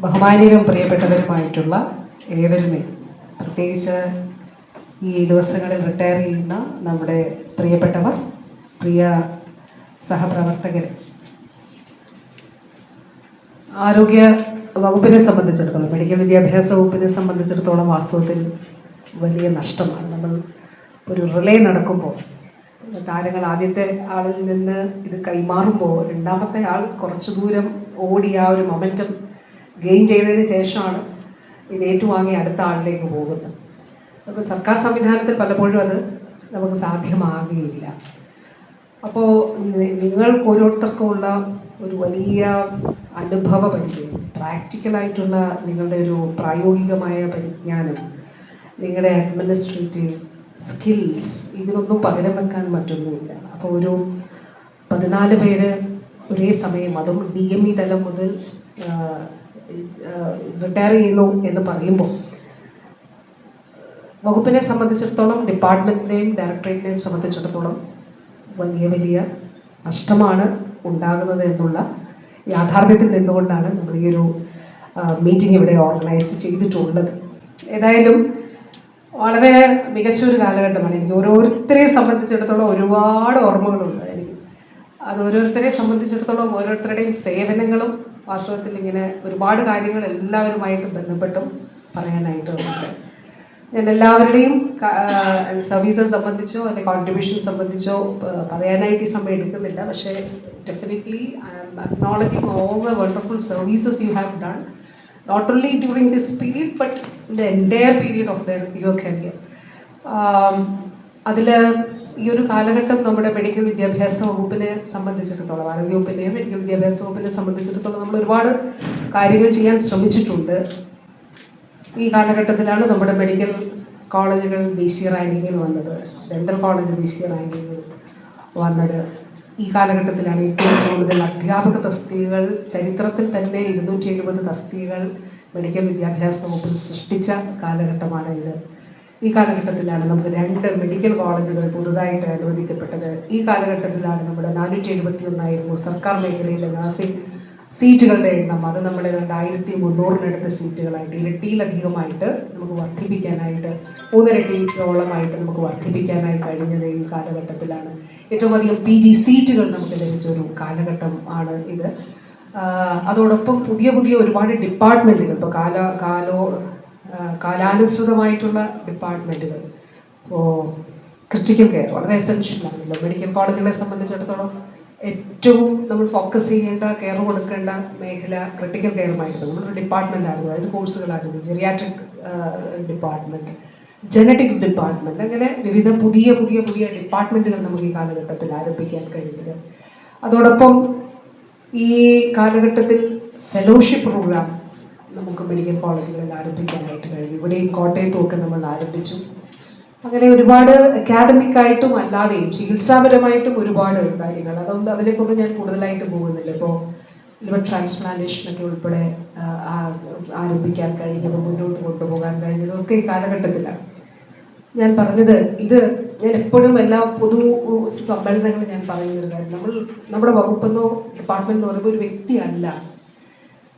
ബഹുമാനീയരും പ്രിയപ്പെട്ടവരുമായിട്ടുള്ള ഏവരുമേ, പ്രത്യേകിച്ച് ഈ ദിവസങ്ങളിൽ റിട്ടയർ ചെയ്യുന്ന നമ്മുടെ പ്രിയപ്പെട്ടവർ, പ്രിയ സഹപ്രവർത്തകർ, ആരോഗ്യ വകുപ്പിനെ സംബന്ധിച്ചിടത്തോളം, മെഡിക്കൽ വിദ്യാഭ്യാസ വകുപ്പിനെ സംബന്ധിച്ചിടത്തോളം വാസ്തവത്തിൽ വലിയ നഷ്ടമാണ്. നമ്മൾ ഒരു റിലേ നടക്കുമ്പോൾ താരങ്ങൾ ആദ്യത്തെ ആളിൽ നിന്ന് ഇത് കൈമാറുമ്പോൾ രണ്ടാമത്തെ ആൾ കുറച്ചു ദൂരം ഓടി ആ ഒരു മൊമെൻറ്റം ഗെയിൻ ചെയ്തതിന് ശേഷമാണ് ഇത് ഏറ്റുവാങ്ങി അടുത്ത ആളിലേക്ക് പോകുന്നത്. അപ്പോൾ സർക്കാർ സംവിധാനത്തിൽ പലപ്പോഴും അത് നമുക്ക് സാധ്യമാകുകയില്ല. അപ്പോൾ നിങ്ങൾക്ക് ഓരോരുത്തർക്കുമുള്ള ഒരു വലിയ അനുഭവ പരിചയം, പ്രാക്ടിക്കലായിട്ടുള്ള നിങ്ങളുടെ ഒരു പ്രായോഗികമായ പരിജ്ഞാനം, നിങ്ങളുടെ അഡ്മിനിസ്ട്രേറ്റീവ് സ്കിൽസ്, ഇതിനൊന്നും പകരം വെക്കാൻ മറ്റൊന്നുമില്ല. അപ്പോൾ ഒരു 14 പേര് ഒരേ സമയം, അതും DME തലം മുതൽ റിട്ടയർ ചെയ്യുന്നു എന്ന് പറയുമ്പോൾ വകുപ്പിനെ സംബന്ധിച്ചിടത്തോളം, ഡിപ്പാർട്ട്മെൻറ്റിനെയും ഡയറക്ടറേറ്റിനെയും സംബന്ധിച്ചിടത്തോളം വലിയ വലിയ നഷ്ടമാണ് ഉണ്ടാകുന്നത് എന്നുള്ള യാഥാർത്ഥ്യത്തിൽ നിന്നുകൊണ്ടാണ് നമ്മൾ ഈ ഒരു മീറ്റിംഗ് ഇവിടെ ഓർഗനൈസ് ചെയ്തിട്ടുള്ളത്. ഏതായാലും വളരെ മികച്ചൊരു കാലഘട്ടമാണ്. എനിക്ക് ഓരോരുത്തരെയും സംബന്ധിച്ചിടത്തോളം ഒരുപാട് ഓർമ്മകളുണ്ട്. അത് ഓരോരുത്തരെ സംബന്ധിച്ചിടത്തോളം ഓരോരുത്തരുടെയും സേവനങ്ങളും വാസ്തവത്തിൽ ഇങ്ങനെ ഒരുപാട് കാര്യങ്ങൾ എല്ലാവരുമായിട്ട് ബന്ധപ്പെട്ടും പറയാനായിട്ടുണ്ട്. ഞാൻ എല്ലാവരുടെയും സർവീസസ് സംബന്ധിച്ചോ അല്ലെങ്കിൽ കോൺട്രിബ്യൂഷൻ സംബന്ധിച്ചോ പറയാനായിട്ട് ഈ സമയം എടുക്കുന്നില്ല. പക്ഷേ definitely I am acknowledging all the wonderful services you have done, not only during this period but the entire period of your career. അതിൽ ഈ ഒരു കാലഘട്ടം നമ്മുടെ മെഡിക്കൽ വിദ്യാഭ്യാസ വകുപ്പിനെ സംബന്ധിച്ചിടത്തോളം, ആരോഗ്യ വകുപ്പിനെയും മെഡിക്കൽ വിദ്യാഭ്യാസ വകുപ്പിനെ സംബന്ധിച്ചിടത്തോളം നമ്മൾ ഒരുപാട് കാര്യങ്ങൾ ചെയ്യാൻ ശ്രമിച്ചിട്ടുണ്ട്. ഈ കാലഘട്ടത്തിലാണ് നമ്മുടെ മെഡിക്കൽ കോളേജുകൾ DC റാങ്കിങ്ങിൽ വന്നത്, ഡെന്റൽ കോളേജ് DC റാങ്കിങ്ങിൽ വന്നത്. ഈ കാലഘട്ടത്തിലാണ് ഏറ്റവും കൂടുതൽ അധ്യാപക തസ്തികകൾ, ചരിത്രത്തിൽ തന്നെ 270 തസ്തികകൾ മെഡിക്കൽ വിദ്യാഭ്യാസ വകുപ്പിൽ സൃഷ്ടിച്ച കാലഘട്ടമാണ് ഇത്. ഈ കാലഘട്ടത്തിലാണ് നമുക്ക് 2 മെഡിക്കൽ കോളേജുകൾ പുതുതായിട്ട് അനുവദിക്കപ്പെട്ടത്. ഈ കാലഘട്ടത്തിലാണ് നമ്മുടെ 471 സർക്കാർ മേഖലയിലെ നഴ്സിംഗ് സീറ്റുകളുടെ എണ്ണം, അത് നമ്മുടെ 2300-നടുത്ത് സീറ്റുകളായിട്ട് ഇരട്ടിയിലധികമായിട്ട് നമുക്ക് വർദ്ധിപ്പിക്കാനായിട്ട്, 3 ഇരട്ടിയോളമായിട്ട് നമുക്ക് വർദ്ധിപ്പിക്കാനായി കഴിഞ്ഞത് ഈ കാലഘട്ടത്തിലാണ്. ഏറ്റവും അധികം PG സീറ്റുകൾ നമുക്ക് ലഭിച്ച ഒരു കാലഘട്ടം ആണ് ഇത്. അതോടൊപ്പം പുതിയ പുതിയ ഒരുപാട് ഡിപ്പാർട്ട്മെൻറ്റുകൾ, ഇപ്പോൾ കാലാനുസൃതമായിട്ടുള്ള ഡിപ്പാർട്ട്മെൻറ്റുകൾ, ഇപ്പോൾ ക്രിട്ടിക്കൽ കെയർ വളരെ എസെൻഷ്യലാണല്ലോ. മെഡിക്കൽ കോളേജുകളെ സംബന്ധിച്ചിടത്തോളം ഏറ്റവും നമ്മൾ ഫോക്കസ് ചെയ്യേണ്ട, കെയർ കൊടുക്കേണ്ട മേഖല ക്രിട്ടിക്കൽ കെയറുമായിരുന്നു. നമ്മളൊരു ഡിപ്പാർട്ട്മെൻ്റ് ആയിരുന്നു, അതിന് കോഴ്സുകളായിരുന്നു. ജെറിയാട്രിക് ഡിപ്പാർട്ട്മെൻറ്റ്, ജെനറ്റിക്സ് ഡിപ്പാർട്ട്മെൻറ്റ്, അങ്ങനെ വിവിധ പുതിയ പുതിയ പുതിയ ഡിപ്പാർട്ട്മെൻറ്റുകൾ നമുക്ക് ഈ കാലഘട്ടത്തിൽ ആരംഭിക്കാൻ കഴിഞ്ഞത്. അതോടൊപ്പം ഈ കാലഘട്ടത്തിൽ ഫെലോഷിപ്പ് പ്രോഗ്രാം നമുക്ക് മെഡിക്കൽ കോളേജുകളിൽ ആരംഭിക്കാനായിട്ട് കഴിഞ്ഞു. ഇവിടെയും കോട്ടയത്തുമൊക്കെ നമ്മൾ ആരംഭിച്ചു. അങ്ങനെ ഒരുപാട് അക്കാഡമിക്കായിട്ടും അല്ലാതെയും ചികിത്സാപരമായിട്ടും ഒരുപാട് കാര്യങ്ങൾ, അതുകൊണ്ട് അതിലേക്കൊന്നും ഞാൻ കൂടുതലായിട്ട് പോകുന്നില്ല. ഇപ്പോൾ ലിവർ ട്രാൻസ്പ്ലാന്റേഷനൊക്കെ ഉൾപ്പെടെ ആരംഭിക്കാൻ കഴിഞ്ഞതും മുന്നോട്ട് കൊണ്ടുപോകാൻ കഴിഞ്ഞതും ഒക്കെ ഈ കാലഘട്ടത്തിലാണ്. ഞാൻ പറഞ്ഞത്, ഇത് ഞാൻ എപ്പോഴും എല്ലാ പൊതു സമ്മേളനങ്ങളിൽ ഞാൻ പറയുന്നൊരു കാര്യം, നമ്മുടെ വകുപ്പെന്നോ ഡിപ്പാർട്ട്മെന്റ് എന്ന് പറയുമ്പോൾ ഒരു വ്യക്തിയല്ല,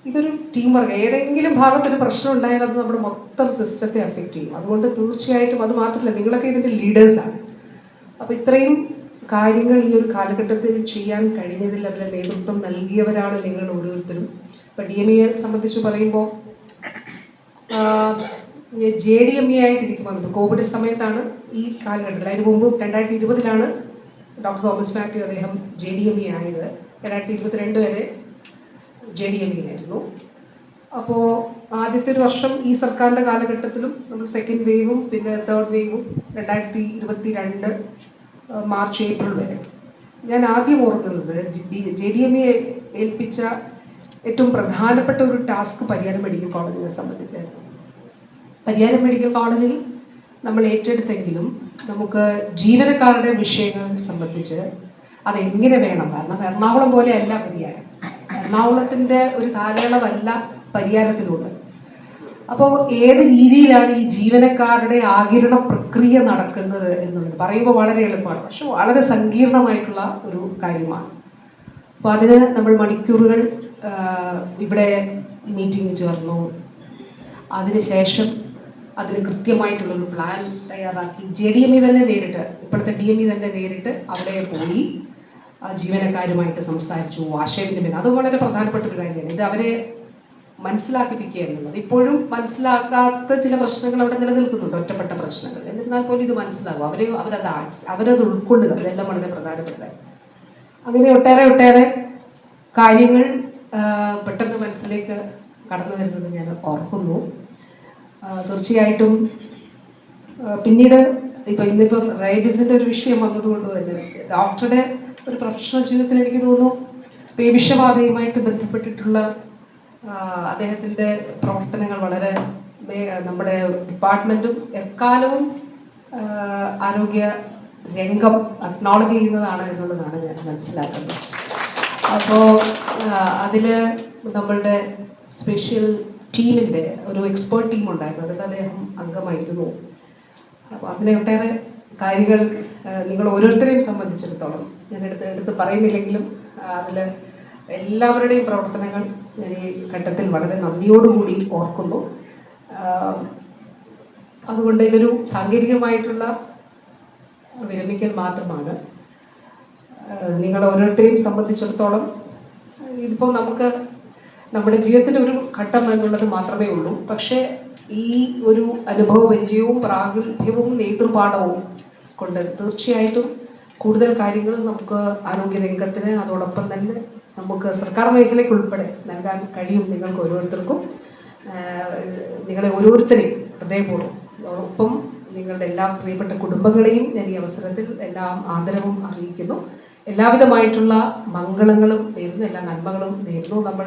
ഇതൊരു ടീം വർക്ക്. ഏതെങ്കിലും ഭാഗത്തൊരു പ്രശ്നം ഉണ്ടായാൽ അത് നമ്മുടെ മൊത്തം സിസ്റ്റത്തെ അഫക്റ്റ് ചെയ്യും. അതുകൊണ്ട് തീർച്ചയായിട്ടും അത് മാത്രമല്ല, നിങ്ങളൊക്കെ ഇതിൻ്റെ ലീഡേഴ്സാണ്. അപ്പോൾ ഇത്രയും കാര്യങ്ങൾ ഈ ഒരു കാലഘട്ടത്തിൽ ചെയ്യാൻ കഴിഞ്ഞതിൽ അതിലെ നേതൃത്വം നൽകിയവരാണ് നിങ്ങൾ ഓരോരുത്തരും. ഇപ്പോൾ DME സംബന്ധിച്ച് പറയുമ്പോൾ JDME ആയിട്ടിരിക്കുമ്പോൾ കോവിഡ് സമയത്താണ് ഈ കാലഘട്ടത്തിൽ, അതിന് മുമ്പ് 2020 ഡോക്ടർ തോമസ് മാത്യു അദ്ദേഹം JDME ആയത്. 2022 വരെ JDME ആയിരുന്നു. അപ്പോൾ ആദ്യത്തെ ഒരു വർഷം ഈ സർക്കാരിൻ്റെ കാലഘട്ടത്തിലും നമ്മൾ സെക്കൻഡ് വേവും പിന്നെ തേർഡ് വേവും 2022 മാർച്ച് ഏപ്രിൽ വരെ. ഞാൻ ആദ്യം ഓർക്കുന്നത് JDME ഏൽപ്പിച്ച ഏറ്റവും പ്രധാനപ്പെട്ട ഒരു ടാസ്ക് പരിയാരം മെഡിക്കൽ കോളേജിനെ സംബന്ധിച്ചായിരുന്നു. പരിയാരം മെഡിക്കൽ കോളേജിൽ നമ്മൾ ഏറ്റെടുത്തെങ്കിലും നമുക്ക് ജീവനക്കാരുടെ വിഷയങ്ങൾ സംബന്ധിച്ച് അതെങ്ങനെ വേണം, കാരണം എറണാകുളം പോലെയല്ല പരിയാരം, എറണാകുളത്തിൻ്റെ ഒരു കാലയളവല്ല പരിയാരത്തിലുള്ളത്. അപ്പോൾ ഏത് രീതിയിലാണ് ഈ ജീവനക്കാരുടെ ആകിരണ പ്രക്രിയ നടക്കുന്നത് എന്നുള്ളത് പറയുമ്പോൾ വളരെ എളുപ്പമാണ്, പക്ഷെ വളരെ സങ്കീർണമായിട്ടുള്ള ഒരു കാര്യമാണ്. അപ്പോൾ അതിന് നമ്മൾ മണിക്കൂറുകൾ ഇവിടെ മീറ്റിംഗ് ചേർന്നു. അതിനുശേഷം അതിന് കൃത്യമായിട്ടുള്ളൊരു പ്ലാൻ തയ്യാറാക്കി JDME തന്നെ നേരിട്ട്, ഇപ്പോഴത്തെ DME തന്നെ നേരിട്ട് അവിടെ പോയി ജീവനക്കാരുമായിട്ട് സംസാരിച്ചു, ആശയവിനിമയം. അത് വളരെ പ്രധാനപ്പെട്ട ഒരു കാര്യമാണ്. ഇത് അവരെ മനസ്സിലാക്കിപ്പിക്കുക എന്നുള്ളത്. ഇപ്പോഴും മനസ്സിലാക്കാത്ത ചില പ്രശ്നങ്ങൾ അവിടെ നിലനിൽക്കുന്നുണ്ട്, ഒറ്റപ്പെട്ട പ്രശ്നങ്ങൾ. എന്നിരുന്നാൽ പോലും ഇത് മനസ്സിലാകും, അവരത് ഉൾക്കൊള്ളുക, ഇതെല്ലാം വളരെ പ്രധാനപ്പെട്ടത്. അങ്ങനെ ഒട്ടേറെ കാര്യങ്ങൾ പെട്ടെന്ന് മനസ്സിലേക്ക് കടന്നു വരുന്നത് ഞാൻ ഓർക്കുന്നു. തീർച്ചയായിട്ടും പിന്നീട് ഇന്നിപ്പം റേബീസിൻ്റെ ഒരു വിഷയം വന്നതുകൊണ്ട് തന്നെ ഡോക്ടറുടെ ഒരു പ്രൊഫഷണൽ ജീവിതത്തിൽ എനിക്ക് തോന്നുന്നു പേവിഷബാധയുമായിട്ട് ബന്ധപ്പെട്ടിട്ടുള്ള അദ്ദേഹത്തിൻ്റെ പ്രവർത്തനങ്ങൾ വളരെ നമ്മുടെ ഡിപ്പാർട്ട്മെൻറ്റും എക്കാലവും ആരോഗ്യ രംഗം അക്നോളജ് ചെയ്യുന്നതാണ് എന്നുള്ളതാണ് ഞാൻ മനസ്സിലാക്കുന്നത്. അപ്പോൾ അതിൽ നമ്മളുടെ സ്പെഷ്യൽ ടീമിൻ്റെ ഒരു എക്സ്പേർട്ട് ടീം ഉണ്ടായിരുന്നു, അതിൽ അദ്ദേഹം അംഗമായിരുന്നു. അപ്പോൾ അതിലെ ഒട്ടേറെ കാര്യങ്ങൾ നിങ്ങൾ ഓരോരുത്തരെയും സംബന്ധിച്ചിടത്തോളം ഞാൻ എടുത്ത് പറയുന്നില്ലെങ്കിലും അതിൽ എല്ലാവരുടെയും പ്രവർത്തനങ്ങൾ ഞാൻ ഈ ഘട്ടത്തിൽ വളരെ നന്ദിയോടുകൂടി ഓർക്കുന്നു. അതുകൊണ്ട് ഇതൊരു സാങ്കേതികമായിട്ടുള്ള വിരമിക്കൽ മാത്രമാണ്. നിങ്ങൾ ഓരോരുത്തരെയും സംബന്ധിച്ചിടത്തോളം ഇതിപ്പോൾ നമുക്ക് നമ്മുടെ ജീവിതത്തിൻ്റെ ഒരു ഘട്ടം എന്നുള്ളത് മാത്രമേ ഉള്ളൂ. പക്ഷേ ഈ ഒരു അനുഭവ പരിചയവും പ്രാഗൽഭ്യവും നേതൃപാഠവും കൊണ്ട് തീർച്ചയായിട്ടും കൂടുതൽ കാര്യങ്ങൾ നമുക്ക് ആരോഗ്യരംഗത്തിന് അതോടൊപ്പം തന്നെ നമുക്ക് സർക്കാർ മേഖലയ്ക്ക് ഉൾപ്പെടെ നൽകാൻ കഴിയും. നിങ്ങൾക്ക് ഓരോരുത്തർക്കും നിങ്ങളെ ഓരോരുത്തരെയും ഹൃദയപൂർവ്വം, ഒപ്പം നിങ്ങളുടെ എല്ലാ പ്രിയപ്പെട്ട കുടുംബങ്ങളെയും ഞാൻ ഈ അവസരത്തിൽ എല്ലാം ആദരവും അറിയിക്കുന്നു. എല്ലാവിധമായിട്ടുള്ള മംഗളങ്ങളും നേരുന്നു, എല്ലാ നന്മകളും നേരുന്നു. നമ്മൾ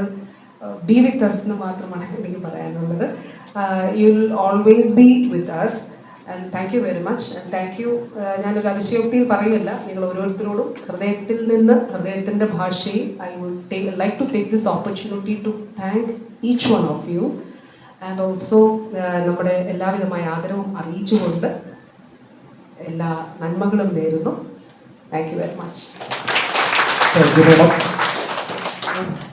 ബി വിത്ത് അസ് എന്ന് മാത്രമാണ് എനിക്ക് പറയാനുള്ളത്. You will always be with us and thank you very much. And thank you. ഞാനൊരു അതിശയോക്തിയിൽ പറയുന്നില്ല, നിങ്ങൾ ഓരോരുത്തരോടും ഹൃദയത്തിൽ നിന്ന്, ഹൃദയത്തിൻ്റെ ഭാഷയിൽ I would like to take this opportunity to thank each one of you and also നമ്മുടെ എല്ലാവിധമായ ആദരവും അറിയിച്ചുകൊണ്ട് എല്ലാ നന്മകളും നേരുന്നു. Thank you very much. Thank you madam.